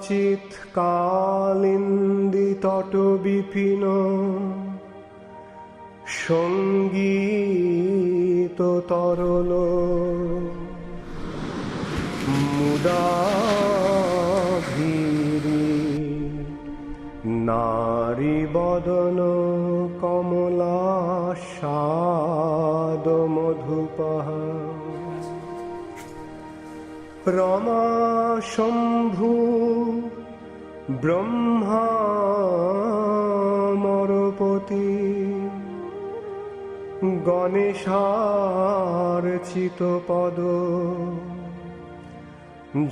কদাচিৎ কালিন্দী তট বিপিন সঙ্গীত তরল মুদা ধীরি নারী বদন কমলা স্বাদ মধুপহ রমা শম্ভু ব্রহ্মা মরপতি গণেশার্চিত পদ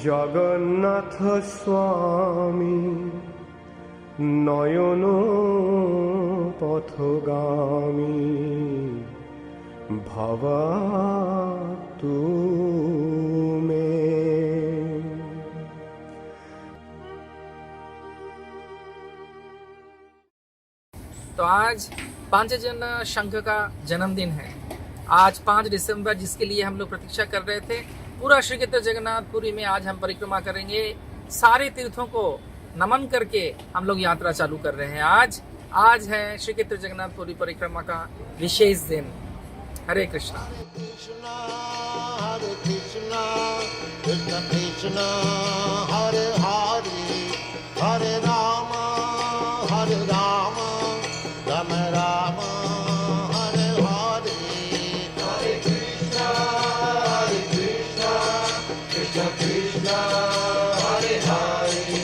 জগন্নাথ স্বামী নয়ন পথগামী ভবাতু মে। तो आज पांचजन शंख का जन्मदिन है। आज 5 दिसंबर, जिसके लिए हम लोग प्रतीक्षा कर रहे थे। पूरा श्री क्षेत्र जगन्नाथपुरी में आज हम परिक्रमा करेंगे। सारे तीर्थों को नमन करके हम लोग यात्रा चालू कर रहे हैं। आज है श्री क्षेत्र जगन्नाथपुरी परिक्रमा का विशेष दिन। हरे कृष्णा। हरे कृष्णा कृष्ण कृष्ण हरे हरे हरे राम राम राम हरे हरे। हरे कृष्णा कृष्ण कृष्ण हरे हरे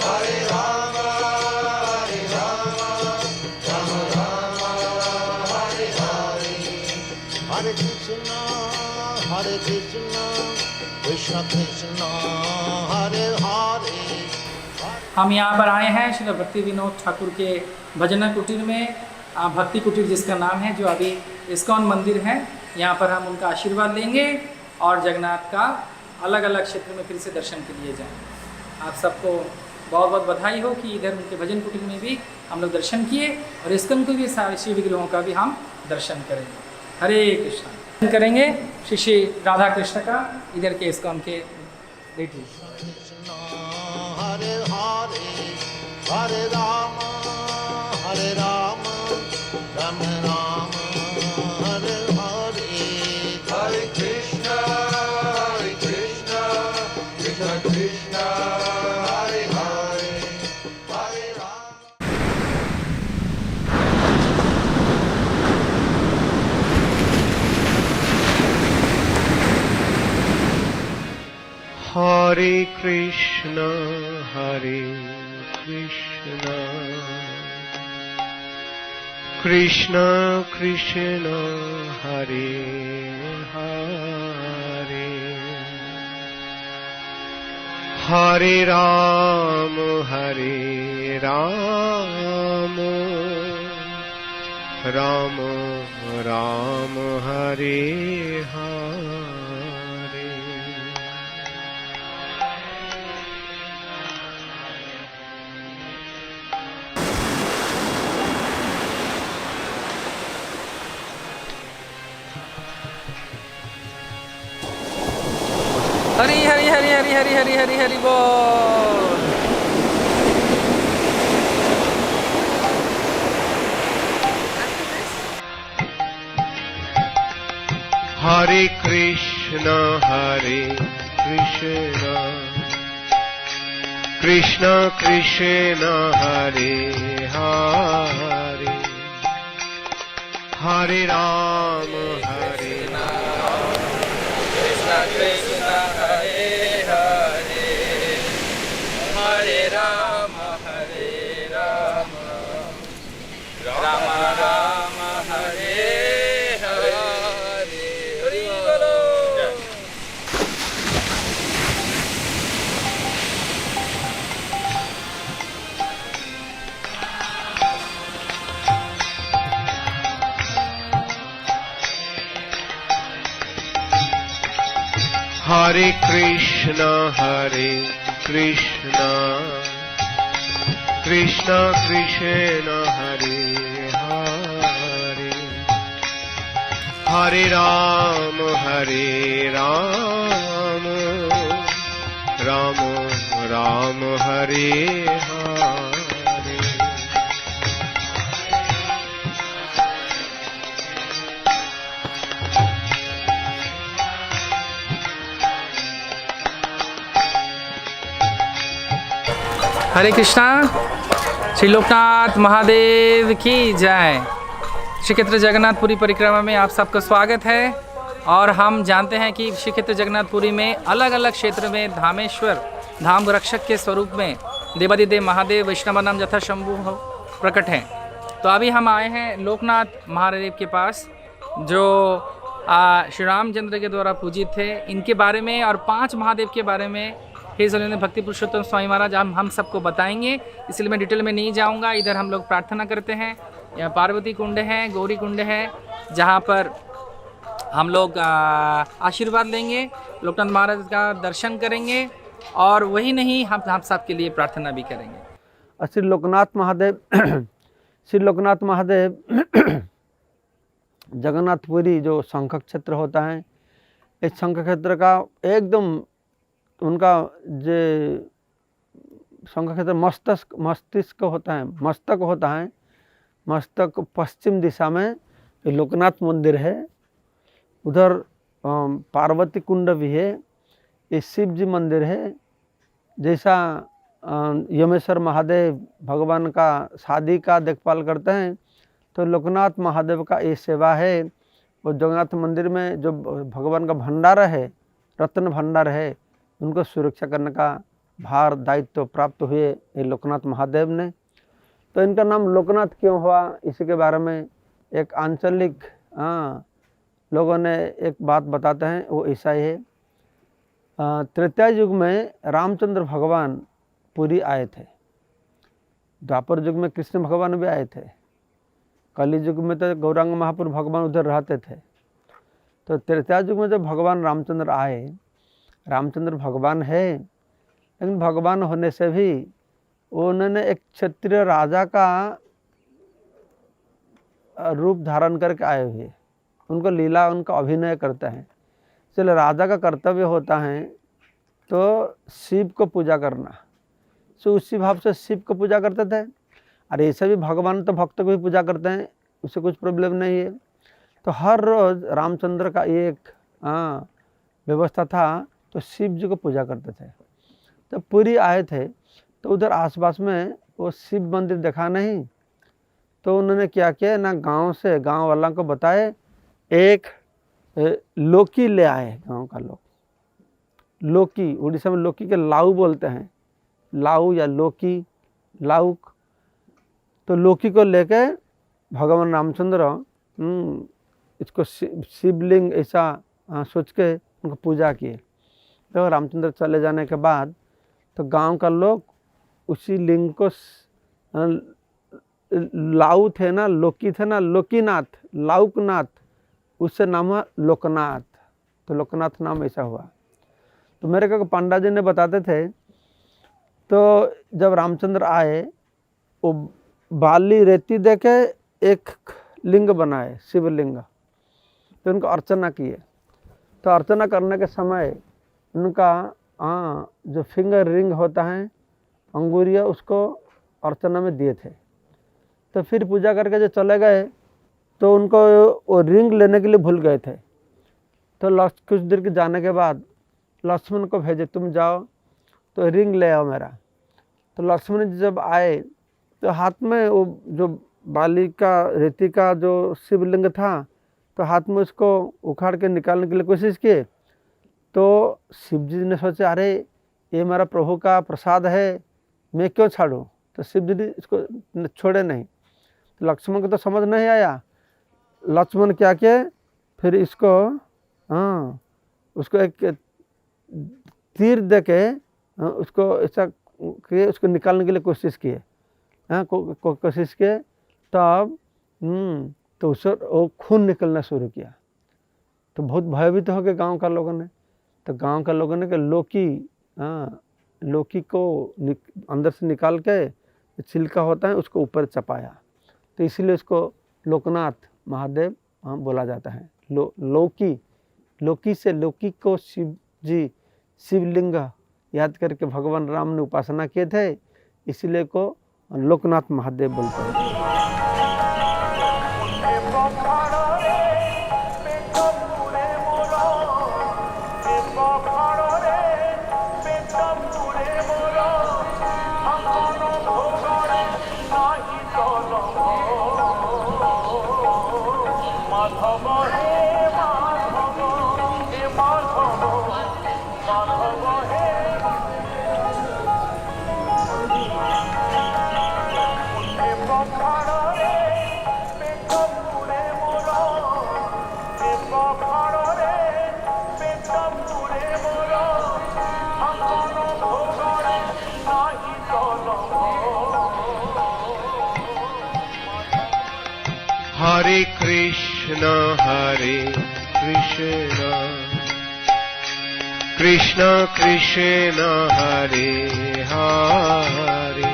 हरे राम राम राम हरे हरे। हरे कृष्ण कृष्ण कृष्ण हरे हरे। हम यहाँ पर आए हैं श्री भक्ति विनोद ठाकुर के भजन कुटीर में, भक्ति कुटीर जिसका नाम है, जो अभी इस्कॉन मंदिर है। यहाँ पर हम उनका आशीर्वाद लेंगे और जगन्नाथ का अलग अलग क्षेत्र में फिर से दर्शन के लिए जाएंगे। आप सबको बहुत बहुत बधाई हो कि इधर उनके भजन कुटीर में भी हम लोग दर्शन किए और इस्कॉन के भी सारे शिव विग्रहों का भी हम दर्शन करेंगे। हरे कृष्णा। करेंगे श्री राधा कृष्ण का इधर के इस्कॉन के बेटी। हरे हरे हरे राम राम राम हरे हरे। हरे कृष्ण कृष्ण कृष्ण हरे हरे हरे राम। हरे कृष्ण कृष्ण कृष्ण हरे हरे हरे राम राम राम हरे हरे। हरी हरी हरी हरी हरी हरी हरी हरी बोल। हरे कृष्ण कृष्ण कृष्ण हरे हरे हरे राम कृष्ण कृष्ण हरे हरे हरे राम राम राम हरे हरे। हरि बोलो। हरे कृष्ण कृष्ण कृष्ण हरे हरे हरे राम राम राम हरे हरे। हरे कृष्णा। श्री लोकनाथ महादेव की जय। श्री क्षेत्र जगन्नाथपुरी परिक्रमा में आप सबका स्वागत है। और हम जानते हैं कि श्री क्षेत्र जगन्नाथपुरी में अलग अलग क्षेत्र में धामेश्वर धाम रक्षक के स्वरूप में देवादिदेव महादेव वैष्णवानाम यथा शंभु प्रकट हैं। तो अभी हम आए हैं लोकनाथ महादेव के पास, जो श्री रामचंद्र के द्वारा पूजित थे। इनके बारे में और 5 महादेव के बारे में हिज भक्ति पुरुषोत्तम स्वामी महाराज हम सबको बताएंगे, इसलिए मैं डिटेल में नहीं जाऊंगा। इधर हम लोग प्रार्थना करते हैं। यहाँ पार्वती कुंड है, गौरी कुंड है, जहाँ पर हम लोग आशीर्वाद लेंगे, लोकनाथ महाराज का दर्शन करेंगे और वही नहीं, हम सबके लिए प्रार्थना भी करेंगे। श्री लोकनाथ महादेव श्री लोकनाथ महादेव जगन्नाथपुरी जो शंख क्षेत्र होता है, इस शंख क्षेत्र का एकदम उनका जो शंख क्षेत्र मस्तिष्क होता है, मस्तक होता है, मस्तक पश्चिम दिशा में ये लोकनाथ मंदिर है। उधर पार्वती कुंड भी है, ये शिव जी मंदिर है। जैसा यमेश्वर महादेव भगवान का शादी का देखभाल करते हैं, तो लोकनाथ महादेव का ये सेवा है। वो जगन्नाथ मंदिर में जो भगवान का भंडार है, रत्न भंडार है, उनको सुरक्षा करने का भार दायित्व प्राप्त हुए ये लोकनाथ महादेव ने। तो इनका नाम लोकनाथ क्यों हुआ, इसी के बारे में एक आंचलिक लोगों ने एक बात बताते हैं, वो ऐसा ही है। त्रेता युग में रामचंद्र भगवान पुरी आए थे, द्वापर युग में कृष्ण भगवान भी आए थे, कली युग में तो गौरांग महापुर भगवान उधर रहते थे। तो त्रेता युग में जब भगवान रामचंद्र आए, रामचंद्र भगवान है, लेकिन भगवान होने से भी उन्होंने एक क्षत्रिय राजा का रूप धारण करके आए हुए, उनको लीला, उनका अभिनय करते हैं। चलो, राजा का कर्तव्य होता है तो शिव को पूजा करना, तो उसी भाव से शिव को पूजा करते थे। और ऐसे भी भगवान तो भक्त को भी पूजा करते हैं, उससे कुछ प्रॉब्लम नहीं है। तो हर रोज़ रामचंद्र का एक व्यवस्था था, तो शिव जी को पूजा करते थे। तो पुरी आए थे, तो उधर आसपास में वो शिव मंदिर देखा नहीं, तो उन्होंने क्या किया ना, गांव से गांव वालों को बताए, एक लौकी ले आए। गांव का लोग लौकी, उड़ीसा में लौकी के लाऊ बोलते हैं, लाऊ या लौकी, लाउक। तो लौकी को लेके भगवान रामचंद्र इसको शिवलिंग ऐसा सोच के उनको पूजा किए। तो रामचंद्र चले जाने के बाद तो गांव का लोग उसी लिंग को, लाऊ थे ना, लौकी थे ना, लौकीनाथ, लाउकनाथ, उससे नाम हुआ लोकनाथ। तो लोकनाथ नाम ऐसा हुआ। तो मेरे को पंडा जी ने बताते थे, तो जब रामचंद्र आए, वो बाली रेती देके एक लिंग बनाए, शिवलिंग, तो उनको अर्चना किए। तो अर्चना करने के समय उनका जो फिंगर रिंग होता है, अंगुरिया, उसको अर्चना में दिए थे। तो फिर पूजा करके जो चले गए, तो उनको वो रिंग लेने के लिए भूल गए थे। तो कुछ देर के जाने के बाद लक्ष्मण को भेजे, तुम जाओ तो रिंग ले आओ मेरा। तो लक्ष्मण जी जब आए, तो हाथ में वो जो बाली का रेती का जो शिवलिंग था, तो हाथ में उसको उखाड़ के निकालने के लिए कोशिश किए। तो शिव जी ने सोचे, अरे ये मेरा प्रभु का प्रसाद है, मैं क्यों छाड़ूँ। तो शिव जी इसको छोड़े नहीं। तो लक्ष्मण को तो समझ नहीं आया। लक्ष्मण क्या किए, फिर इसको उसको एक तीर देके उसको ऐसा किए, उसको निकालने के लिए कोशिश किए, कोशिश किए। तब तो उससे वो खून निकलना शुरू किया। तो बहुत भयभीत हो गए गांव का लोगों ने। तो गांव का लोगों ने कि लौकी को अंदर से निकाल के छिलका होता है, उसको ऊपर चपाया। तो इसीलिए उसको लोकनाथ महादेव बोला जाता है। लौकी से लौकी को शिव जी शिवलिंग याद करके भगवान राम ने उपासना किए थे, इसलिए को लोकनाथ महादेव बोलते हैं। Hare Krishna, Krishna Krishna, Hare Hare,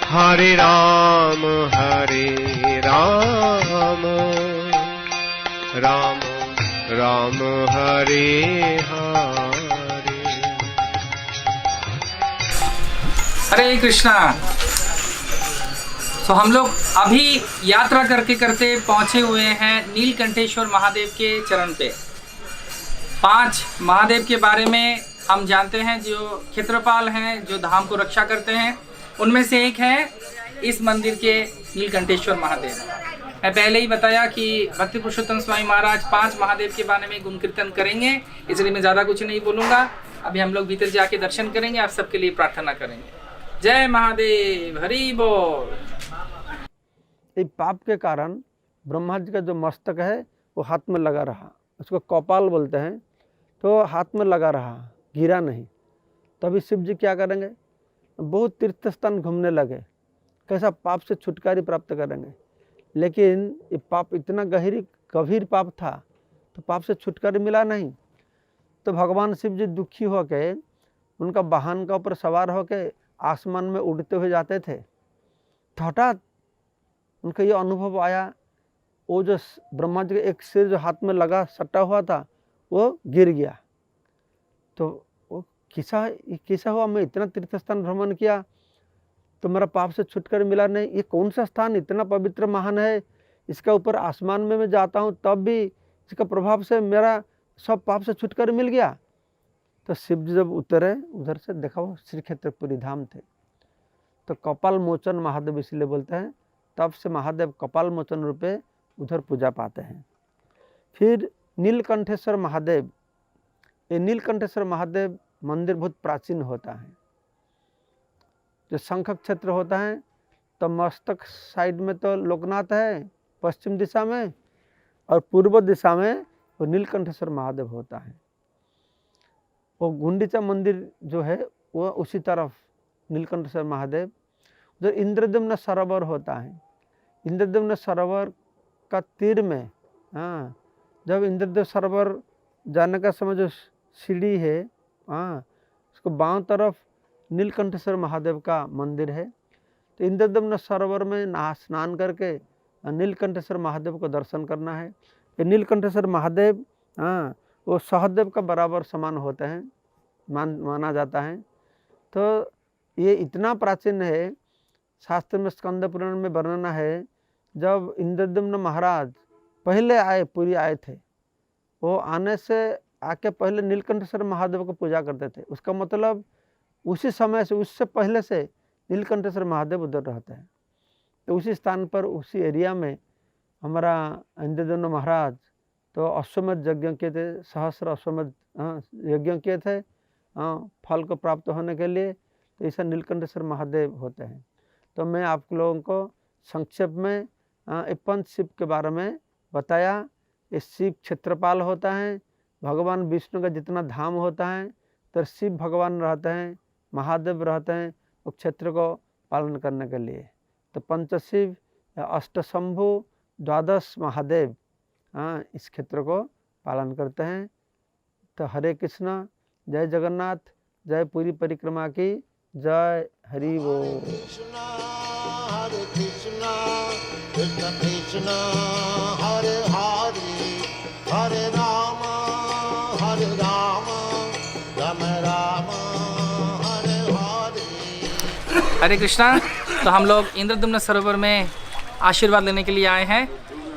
Hare Ram, Ram Ram, Hare Hare। हरे कृष्णा। तो हम लोग अभी यात्रा करते करते पहुंचे हुए हैं नीलकंठेश्वर महादेव के चरण पे। 5 महादेव के बारे में हम जानते हैं, जो क्षेत्रपाल हैं, जो धाम को रक्षा करते हैं, उनमें से एक है इस मंदिर के नीलकंठेश्वर महादेव। मैं पहले ही बताया कि भक्ति पुरुषोत्तम स्वामी महाराज 5 महादेव के बारे में गुण कीर्तन करेंगे, इसलिए मैं ज़्यादा कुछ नहीं बोलूँगा। अभी हम लोग भीतर जाके दर्शन करेंगे, आप सबके लिए प्रार्थना करेंगे। जय महादेव, हरि बोल। ये पाप के कारण ब्रह्मा जी का जो मस्तक है वो हाथ में लगा रहा, उसको कौपाल बोलते हैं, तो हाथ में लगा रहा, गिरा नहीं। तो अभी शिव जी क्या करेंगे? बहुत तीर्थ स्थान घूमने लगे, कैसा पाप से छुटकारा प्राप्त करेंगे। लेकिन ये पाप इतना गंभीर पाप था, तो पाप से छुटकारा मिला नहीं। तो भगवान शिव जी दुखी होके उनका वाहन का ऊपर सवार होके आसमान में उड़ते हुए जाते थे। तो हठात उनका ये अनुभव आया, वो जो ब्रह्मा जी का एक सिर जो हाथ में लगा सटा हुआ था वो गिर गया। तो वो किसा हुआ, मैं इतना तीर्थ स्थान भ्रमण किया तो मेरा पाप से छुटकारा मिला नहीं। ये कौन सा स्थान इतना पवित्र महान है, इसका ऊपर आसमान में मैं जाता हूँ तब भी इसका प्रभाव से मेरा सब पाप से छुटकारा मिल गया। तो शिव जी जब उतरे उधर से देखा वो श्री क्षेत्रपुरी धाम थे, तो कपाल मोचन महादेव इसलिए बोलते हैं। तब से महादेव कपाल मोचन रूपे उधर पूजा पाते हैं। फिर नीलकंठेश्वर महादेव, ये नीलकंठेश्वर महादेव मंदिर बहुत प्राचीन होता है। जो शंख क्षेत्र होता है तो मस्तक साइड में तो लोकनाथ है पश्चिम दिशा में, और पूर्व दिशा में वो नीलकंठेश्वर महादेव होता है। वो गुंडीचा मंदिर जो है वो उसी तरफ नीलकंठेश्वर महादेव। जो इंद्रद्युम्न सरोवर होता है, इंद्रद्युम्न सरोवर का तीर में, हाँ, जब इंद्रद्युम्न सरोवर जाने का समय जो सीढ़ी है, हाँ, उसको बाएं तरफ नीलकंठेश्वर महादेव का मंदिर है। तो इंद्रद्युम्न सरोवर में स्नान करके नीलकंठेश्वर महादेव को दर्शन करना है। ये नीलकंठेश्वर महादेव, हाँ, वो सहदेव का बराबर समान होते हैं, माना जाता है। तो ये इतना प्राचीन है, शास्त्र में स्कंद पुराण में वर्णना है, जब इंद्रद्युम्न महाराज पहले आए, पुरी आए थे, वो आने से आके पहले नीलकंठेश्वर महादेव को पूजा करते थे। उसका मतलब उसी समय से, उससे पहले से नीलकंठेश्वर महादेव उधर रहते हैं। तो उसी स्थान पर, उसी एरिया में हमारा इंद्रद्युम्न महाराज तो अश्वमेध यज्ञ किए थे, सहस्र अश्वमेध यज्ञ किए थे फल को प्राप्त होने के लिए। तो ऐसा नीलकंठेश्वर महादेव होते हैं। तो मैं आप लोगों को संक्षेप में पंच शिव के बारे में बताया। ये शिव क्षेत्रपाल होता है, भगवान विष्णु का जितना धाम होता है तो शिव भगवान रहते हैं, महादेव रहते हैं वो क्षेत्र को पालन करने के लिए। तो पंचशिव या अष्टशंभु 12 महादेव, हाँ, इस क्षेत्र को पालन करते हैं। तो हरे कृष्णा, जय जगन्नाथ, जय पूरी परिक्रमा की जय, हरि बोल। Hare Krishna, Krishna Krishna, Hare Hare, Hare Rama, Rama Rama, हरे कृष्णा। तो हम लोग इंद्रद्युम्न सरोवर में आशीर्वाद लेने के लिए आए हैं,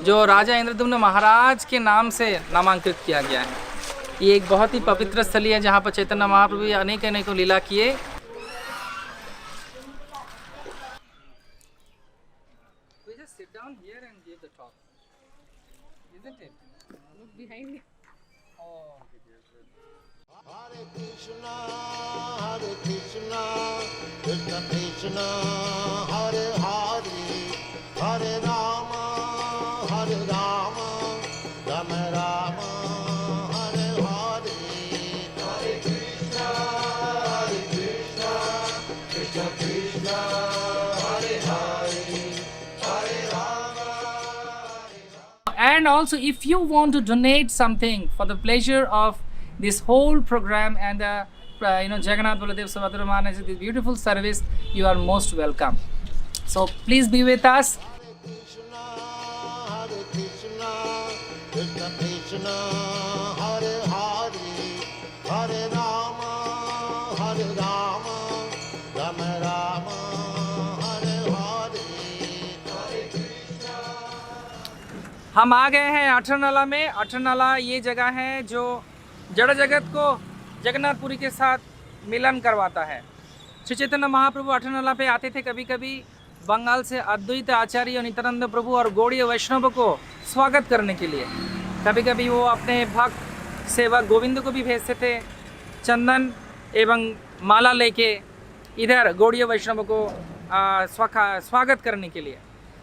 जो राजा इंद्रद्युम्न महाराज के नाम से नामांकित किया गया है। ये एक बहुत ही पवित्र स्थली है जहाँ पर चैतन्य महाप्रभु अनेक अनेकों लीला किए। Hare Krishna, Krishna Krishna, Hare Hare, Hare Rama, Rama Rama, Hare Hare. Hare Krishna, Krishna Krishna, Hare Hare, Hare Rama. And also, if you want to donate something for the pleasure of this whole program and the Jagannath Baladev Subhadra Maharaj, this beautiful service, you are most welcome. So please be with us. Hare Krishna, Krishna Krishna, Hare Hare, Hare Rama, Rama Rama, Hare Hare. Hare Krishna. हम आ गए हैं अठरनाला में। अठरनाला ये जगह है जो जड़ जगत को जगन्नाथपुरी के साथ मिलन करवाता है। श्री चैतन्य महाप्रभु अठरनाला पे आते थे कभी कभी बंगाल से अद्वैत आचार्य नित्यानंद प्रभु और गौड़ीय वैष्णव को स्वागत करने के लिए। कभी कभी वो अपने भक्त सेवक गोविंद को भी भेजते थे चंदन एवं माला लेके इधर गौड़ीय वैष्णव को स्वागत करने के लिए।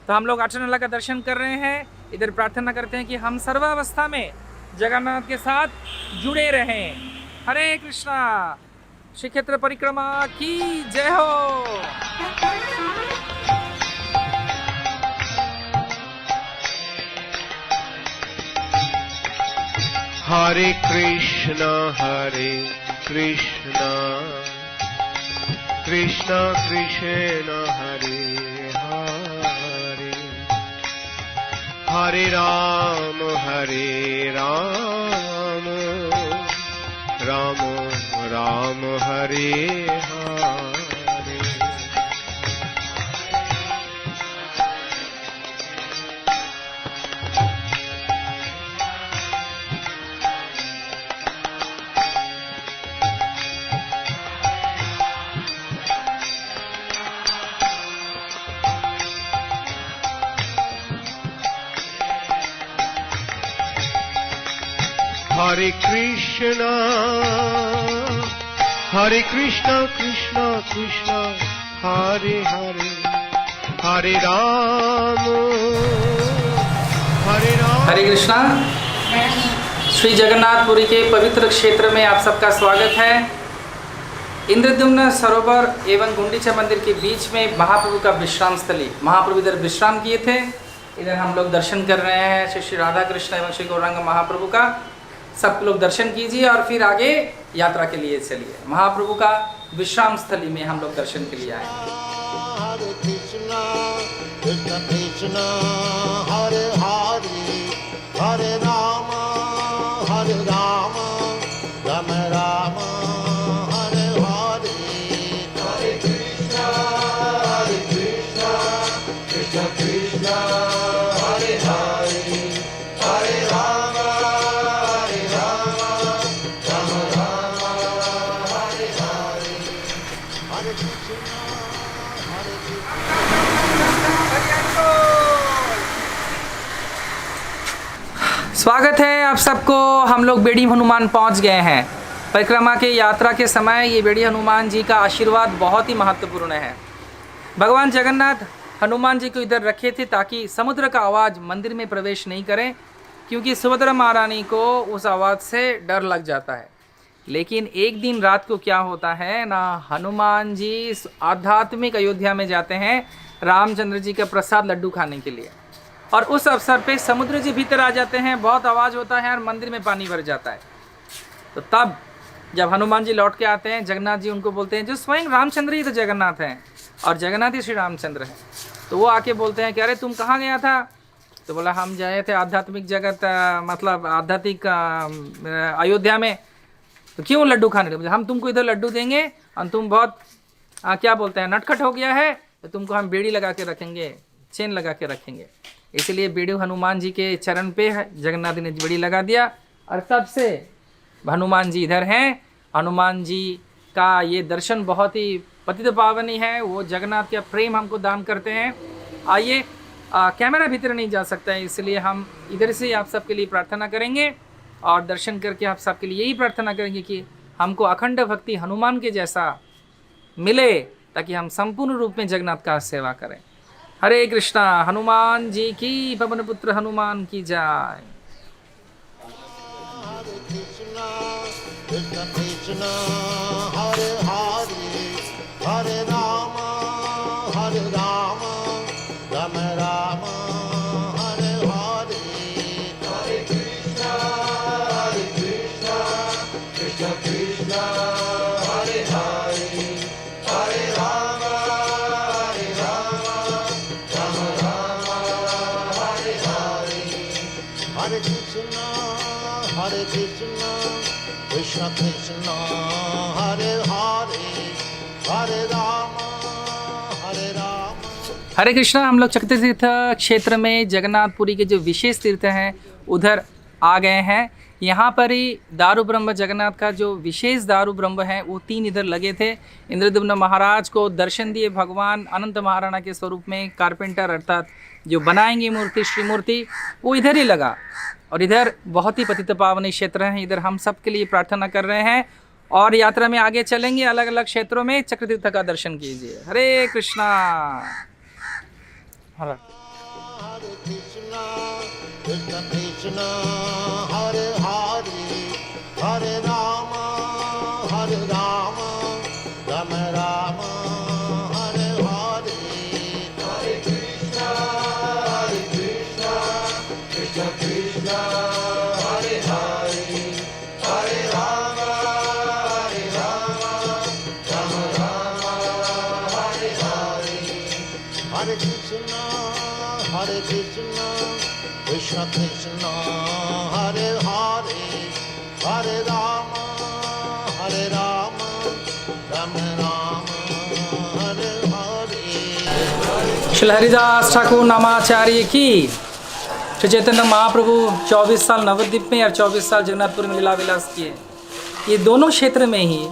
तो हम लोग अठरनाला का दर्शन कर रहे हैं। इधर प्रार्थना करते हैं कि हम सर्वावस्था में जगन्नाथ के साथ जुड़े रहें। हरे कृष्णा। श्री क्षेत्र परिक्रमा की जय हो। Hare Krishna, Krishna Krishna, Hare Hare, Hare Rama, Rama Rama, Hare Hare. Hare Krishna, Krishna Krishna, Hare Hare, Hare Rama, हरे कृष्णा। श्री जगन्नाथपुरी के पवित्र क्षेत्र में आप सबका स्वागत है। इंद्रद्युम्न सरोवर एवं गुंडीचा मंदिर के बीच में महाप्रभु का विश्राम स्थली, महाप्रभु इधर विश्राम किए थे। इधर हम लोग दर्शन कर रहे हैं श्री राधा कृष्ण एवं श्री गौरांग महाप्रभु का। सब लोग दर्शन कीजिए और फिर आगे यात्रा के लिए चलिए। महाप्रभु का विश्राम स्थली में हम लोग दर्शन के लिए आए। Hare Krishna, Krishna Krishna, Hare Hare, Hare Rama, Rama Rama, Hare Hare. Hare Krishna, Krishna Krishna, Hare Hare, Hare Rama, Rama Rama, Hare Hare. Hare Krishna, Hare Krishna. स्वागत है आप सबको। हम लोग बेड़ी हनुमान पहुंच गए हैं। परिक्रमा के यात्रा के समय ये बेड़ी हनुमान जी का आशीर्वाद बहुत ही महत्वपूर्ण है। भगवान जगन्नाथ हनुमान जी को इधर रखे थे ताकि समुद्र का आवाज़ मंदिर में प्रवेश नहीं करे, क्योंकि सुभद्रा महारानी को उस आवाज़ से डर लग जाता है। लेकिन एक दिन रात को क्या होता है ना, हनुमान जी आध्यात्मिक अयोध्या में जाते हैं रामचंद्र जी का प्रसाद लड्डू खाने के लिए, और उस अवसर पे समुद्र जी भीतर आ जाते हैं। बहुत आवाज़ होता है और मंदिर में पानी भर जाता है। तो तब जब हनुमान जी लौट के आते हैं, जगन्नाथ जी उनको बोलते हैं, जो स्वयं रामचंद्र ही तो जगन्नाथ हैं और जगन्नाथ ही श्री रामचंद्र हैं। तो वो आके बोलते हैं कि अरे तुम कहाँ गया था? तो बोला हम जाए थे आध्यात्मिक जगत, मतलब आध्यात्मिक अयोध्या में। तो क्यों लड्डू खाने लगे? हम तुमको इधर लड्डू देंगे और तुम बहुत क्या बोलते हैं, नटखट हो गया है तो तुमको हम बेड़ी लगा के रखेंगे, चेन लगा के रखेंगे। इसलिए बेड़ी हनुमान जी के चरण पे है, जगन्नाथ जी ने बेड़ी लगा दिया। और तब से हनुमान जी इधर हैं। हनुमान जी का ये दर्शन बहुत ही पतित पावनी है। वो जगन्नाथ का प्रेम हमको दान करते हैं। आइए, कैमरा भीतर नहीं जा सकता है, इसलिए हम इधर से आप सबके लिए प्रार्थना करेंगे और दर्शन करके आप सबके लिए यही प्रार्थना करेंगे कि हमको अखंड भक्ति हनुमान के जैसा मिले, ताकि हम संपूर्ण रूप में जगन्नाथ का सेवा करें। हरे कृष्णा। हनुमान जी की, पवन पुत्र हनुमान की जय। Hare Krishna, Krishna Krishna, Hare Hare, Hare Rama, Hare Rama, Rama Rama, Hare Hare. Hare Krishna, Krishna Krishna, Hare Hare, Hare Rama, Rama Rama, Hare Hare. Hare Krishna, Krishna Krishna, Hare Hare, Hare Rama, हरे कृष्णा। हम लोग चक्रतीर्थ तीर्थ क्षेत्र में जगन्नाथपुरी के जो विशेष तीर्थ हैं उधर आ गए हैं। यहाँ पर ही दारू ब्रह्म जगन्नाथ का जो विशेष दारू ब्रह्म है वो 3 इधर लगे थे। इंद्रद्युम्न महाराज को दर्शन दिए भगवान अनंत महाराणा के स्वरूप में। कारपेंटर अर्थात जो बनाएंगे मूर्ति, श्री मूर्ति, वो इधर ही लगा। और इधर बहुत ही पतित पावनी क्षेत्र हैं। इधर हम सब के लिए प्रार्थना कर रहे हैं और यात्रा में आगे चलेंगे। अलग अलग क्षेत्रों में चक्रतीर्थ का दर्शन कीजिए। हरे Krishna. Hare Krishna, Krishna Krishna, Hare Hare, Hare Rama, Hare Rama, Rama Rama, Hare Hare. Hare Krishna, Krishna Krishna, Hare Hare, Hare Rama, Rama Rama, Hare Hare. Hare Krishna, Krishna Krishna, Hare Hare, Hare Rama, Rama Rama, Hare Hare. Shri Haridas Thakur नामाचार्य की। श्री चैतन्य महाप्रभु 24 साल नवद्वीप में और 24 साल जगन्नाथपुर में लीला विलास किए। ये दोनों क्षेत्र में ही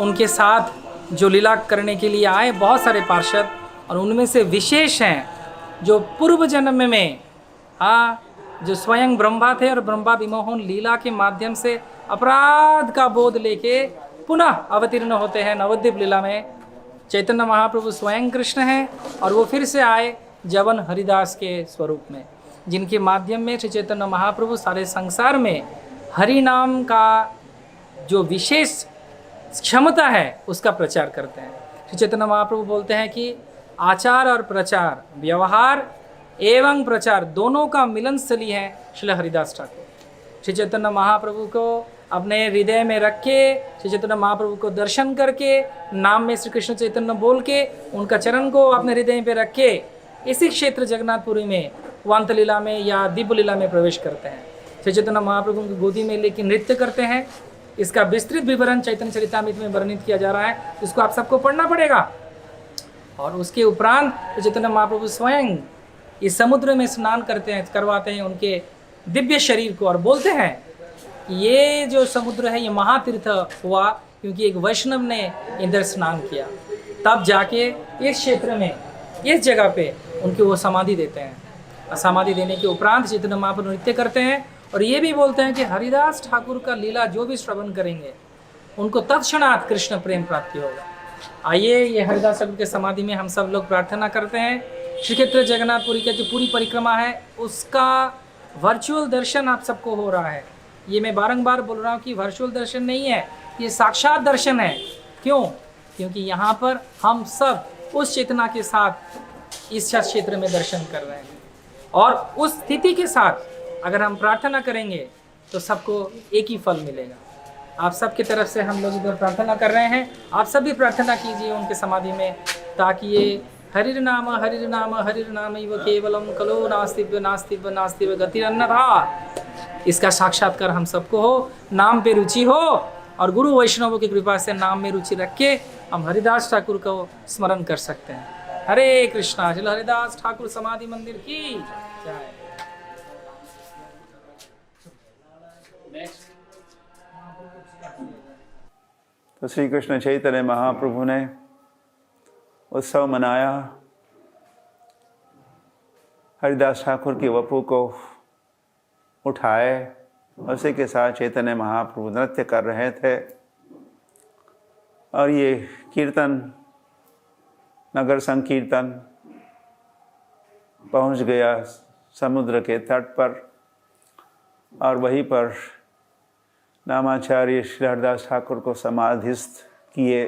उनके साथ जो लीला करने के लिए आए बहुत सारे पार्षद, और उनमें से विशेष हैं जो पूर्व जन्म में जो स्वयं ब्रह्मा थे और ब्रह्मा विमोहन लीला के माध्यम से अपराध का बोध लेके पुनः अवतीर्ण होते हैं नवद्वीप लीला में। चैतन्य महाप्रभु स्वयं कृष्ण हैं और वो फिर से आए जवन हरिदास के स्वरूप में, जिनके माध्यम में श्री चैतन्य महाप्रभु सारे संसार में हरि नाम का जो विशेष क्षमता है उसका प्रचार करते हैं। श्री चैतन्य महाप्रभु बोलते हैं कि आचार और प्रचार, व्यवहार एवं प्रचार दोनों का मिलन स्थली है श्री हरिदास ठाकुर। श्री चैतन्य महाप्रभु को अपने हृदय में रख के, श्री चैतन्य महाप्रभु को दर्शन करके, नाम में श्री कृष्ण चैतन्य बोल के, उनका चरण को अपने हृदय पे रख के इसी क्षेत्र जगन्नाथपुरी में वांत लीला में या दिव्य लीला में प्रवेश करते हैं। श्री चैतन्य महाप्रभु की गोदी में लेकिन नृत्य करते हैं। इसका विस्तृत विवरण चैतन्य चरितामृत में वर्णित किया जा रहा है, इसको आप सबको पढ़ना पड़ेगा। और उसके उपरांत चैतन्य महाप्रभु स्वयं इस समुद्र में स्नान करवाते हैं उनके दिव्य शरीर को, और बोलते हैं ये जो समुद्र है ये महातीर्थ हुआ क्योंकि एक वैष्णव ने इधर स्नान किया। तब जाके इस क्षेत्र में, इस जगह पे उनकी वो समाधि देते हैं। समाधि देने के उपरांत चैतन्य महाप्रभु नृत्य करते हैं और ये भी बोलते हैं कि हरिदास ठाकुर का लीला जो भी श्रवण करेंगे उनको तत्क्षणात् कृष्ण प्रेम प्राप्ति होगा। आइए, ये हरिदास ठाकुर के समाधि में हम सब लोग प्रार्थना करते हैं। श्री क्षेत्र जगन्नाथपुरी की जो पूरी परिक्रमा है उसका वर्चुअल दर्शन आप सबको हो रहा है। ये मैं बारंबार बोल रहा हूँ कि वर्चुअल दर्शन नहीं है, ये साक्षात दर्शन है। क्यों? क्योंकि यहाँ पर हम सब उस चेतना के साथ इस क्षेत्र में दर्शन कर रहे हैं, और उस स्थिति के साथ अगर हम प्रार्थना करेंगे तो सबको एक ही फल मिलेगा। आप सबकी तरफ से हम लोग इधर प्रार्थना कर रहे हैं, आप सब भी प्रार्थना कीजिए उनके समाधि में, ताकि ये हरिर नाम इव केवलम कलो नास्तिव गतिरन्नथा इसका साक्षात्कार हम सबको हो, नाम पे रुचि हो, और गुरु वैष्णवों की कृपा से नाम में रुचि रख के हम हरिदास ठाकुर को स्मरण कर सकते हैं। हरे कृष्णा। चलो हरिदास ठाकुर समाधि मंदिर की जय। तो श्री कृष्ण चैतन्य महाप्रभु ने उत्सव मनाया। हरिदास ठाकुर की वपु को उठाए, उसी के साथ चैतन्य महाप्रभु नृत्य कर रहे थे। और ये कीर्तन, नगर संकीर्तन पहुंच गया समुद्र के तट पर, और वहीं पर नामाचार्य श्री हरिदास ठाकुर को समाधिस्थ किए।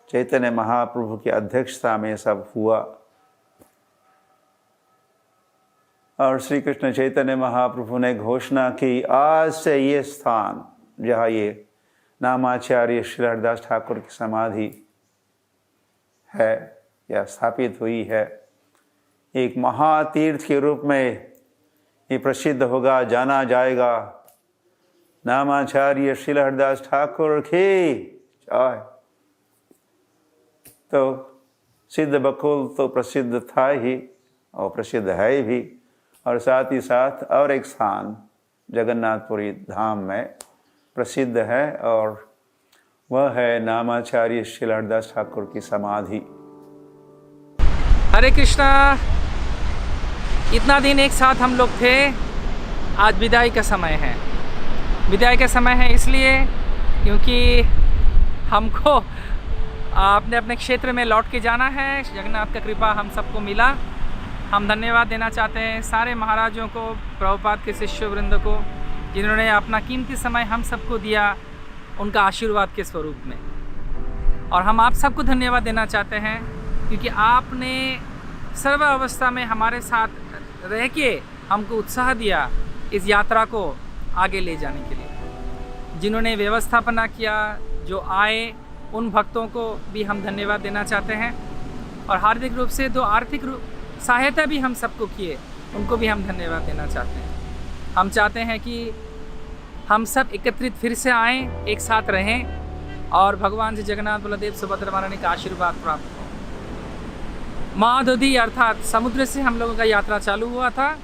चैतन्य महाप्रभु की अध्यक्षता में सब हुआ, और श्री कृष्ण चैतन्य महाप्रभु ने घोषणा की, आज से ये स्थान जहाँ ये नामाचार्य श्री हरिदास ठाकुर की समाधि है या स्थापित हुई है, एक महातीर्थ के रूप में ये प्रसिद्ध होगा, जाना जाएगा। नामाचार्य श्री हरिदास ठाकुर की जय। तो सिद्ध बकुल तो प्रसिद्ध था ही और प्रसिद्ध है भी, और साथ ही साथ और एक स्थान जगन्नाथपुरी धाम में प्रसिद्ध है, और वह है नामाचार्य श्री हरिदास ठाकुर की समाधि। हरे कृष्णा। इतना दिन एक साथ हम लोग थे, आज विदाई का समय है। विदाई का समय है इसलिए क्योंकि हमको अपने अपने क्षेत्र में लौट के जाना है। जगन्नाथ का कृपा हम सबको मिला। हम धन्यवाद देना चाहते हैं सारे महाराजों को, प्रभुपाद के शिष्य वृंद को, जिन्होंने अपना कीमती समय हम सबको दिया उनका आशीर्वाद के स्वरूप में। और हम आप सबको धन्यवाद देना चाहते हैं क्योंकि आपने सर्व अवस्था में हमारे साथ रह के हमको उत्साह दिया इस यात्रा को आगे ले जाने के लिए। जिन्होंने व्यवस्थापना किया, जो आए, उन भक्तों को भी हम धन्यवाद देना चाहते हैं। और हार्दिक रूप से जो आर्थिक सहायता भी हम सबको किए, उनको भी हम धन्यवाद देना चाहते हैं। हम चाहते हैं कि हम सब एकत्रित फिर से आएँ, एक साथ रहें और भगवान से जगन्नाथ बलदेव सुभद्रा महारानी का आशीर्वाद प्राप्त हो। महादधी अर्थात समुद्र से हम लोगों का यात्रा चालू हुआ था।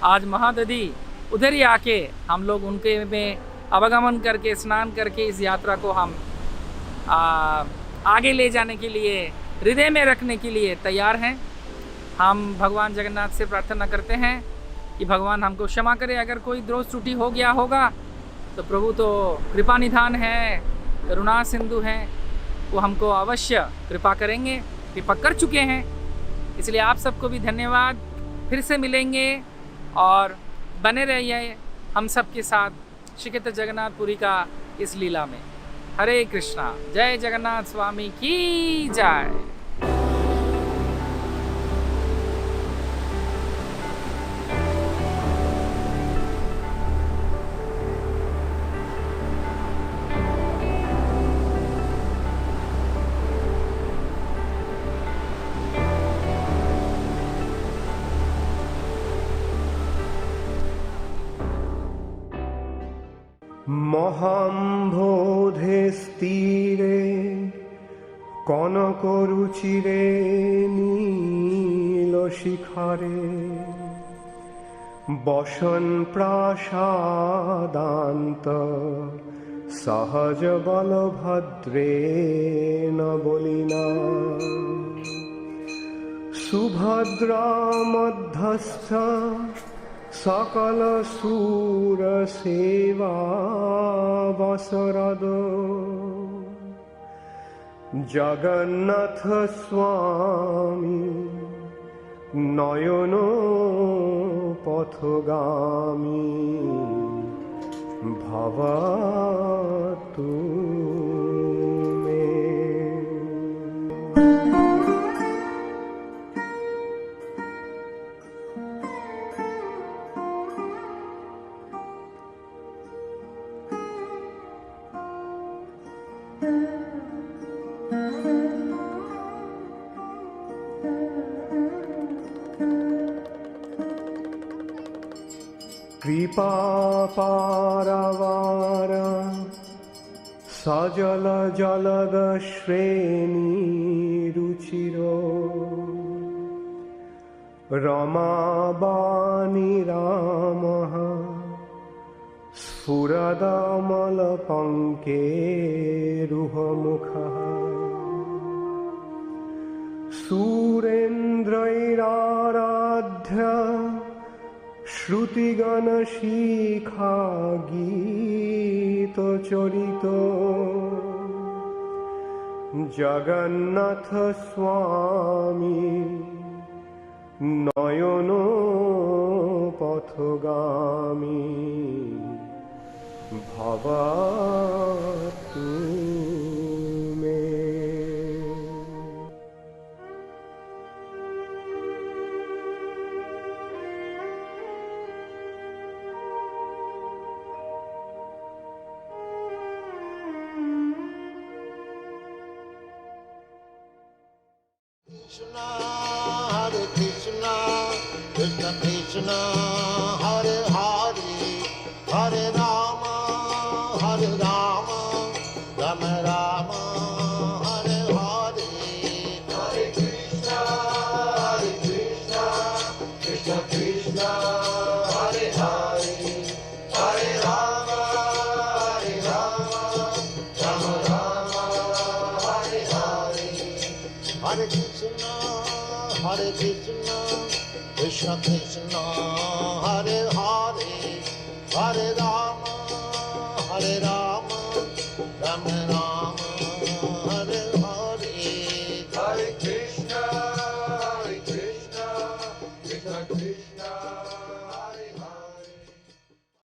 आज महादधी उधर ही आके हम लोग उनके में आवागमन करके, स्नान करके इस यात्रा को हम आगे ले जाने के लिए, हृदय में रखने के लिए तैयार हैं। हम भगवान जगन्नाथ से प्रार्थना करते हैं कि भगवान हमको क्षमा करे। अगर कोई दोष त्रुटि हो गया होगा तो प्रभु तो कृपा निधान है, करुणा सिंधु हैं, वो हमको अवश्य कृपा करेंगे, कृपा कर चुके हैं। इसलिए आप सबको भी धन्यवाद। फिर से मिलेंगे और बने रहिए हम सब के साथ श्री क्षेत्र जगन्नाथपुरी का इस लीला में। हरे कृष्णा। जय जगन्नाथ स्वामी की जय। মহাম্বোধে স্থিরে কনকরুচিরে নীল শিখরে বসন প্রাসাদান্ত সহজ বলভদ্রেণ বলিনা সুভদ্রা মধ্যস্থ सकल सूर सेवा बसरद जगन्नाथ स्वामी नयन पथगामी भवतु मे। कृपा पारावार সজল জলদ শ্রেণী রুচির রমাবাণী রাম স্ফুরদমল পঙ্কেরুহমুখ সুরেন্দ্রৈরারাধ্য শ্রুতিগণ শিখা গীত চরিত জগন্নাথ স্বামী নয়ন পথগামী ভবাতু মে। Krishna, Hare Krishna, Krishna Krishna, Hare Hare, Hare Rama, Hare Rama, Rama Rama, Hare Hare, Hare Krishna, Krishna Krishna, Hare Hare, Hare Rama, Rama Rama, Hare Hare. Hare Krishna, Krishna Krishna, Hare Hare, Hare Rama, Rama Rama, Hare Hare. Hare Krishna, Krishna Krishna.